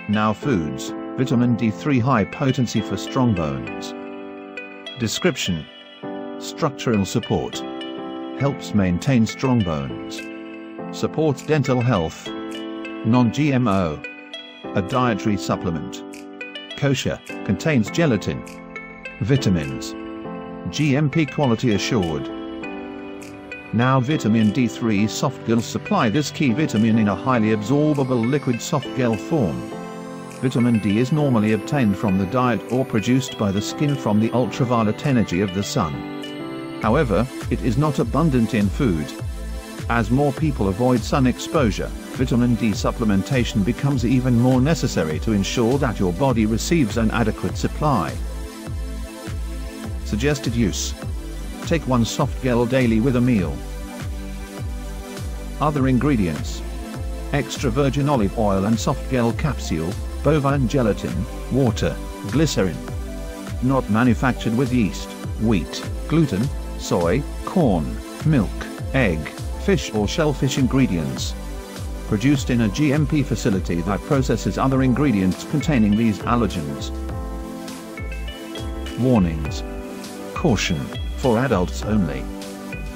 Now Foods, Vitamin D3 High Potency for Strong Bones. Description: Structural support. Helps maintain strong bones. Supports dental health. Non-GMO. A dietary supplement. Kosher, contains gelatin. Vitamins. GMP Quality Assured. Now Vitamin D3 softgels supply this key vitamin in a highly absorbable liquid softgel form. Vitamin D is normally obtained from the diet or produced by the skin from the ultraviolet energy of the sun. However, it is not abundant in food. As more people avoid sun exposure, vitamin D supplementation becomes even more necessary to ensure that your body receives an adequate supply. Suggested use: take 1 softgel daily with a meal. Other ingredients: extra virgin olive oil and softgel capsule, bovine gelatin, water, glycerin. Not manufactured with yeast, wheat, gluten, soy, corn, milk, egg, fish or shellfish ingredients. Produced in a GMP facility that processes other ingredients containing these allergens. Warnings. Caution: for adults only.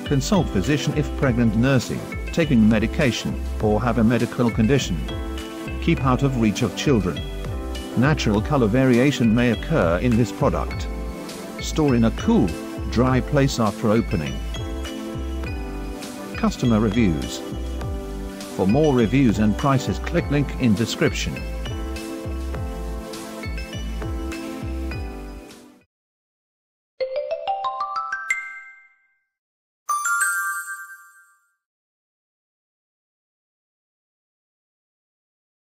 Consult physician if pregnant, nursing, taking medication, or have a medical condition. Keep out of reach of children. Natural color variation may occur in this product. Store in a cool, dry place after opening. Customer reviews. For more reviews and prices, click link in description.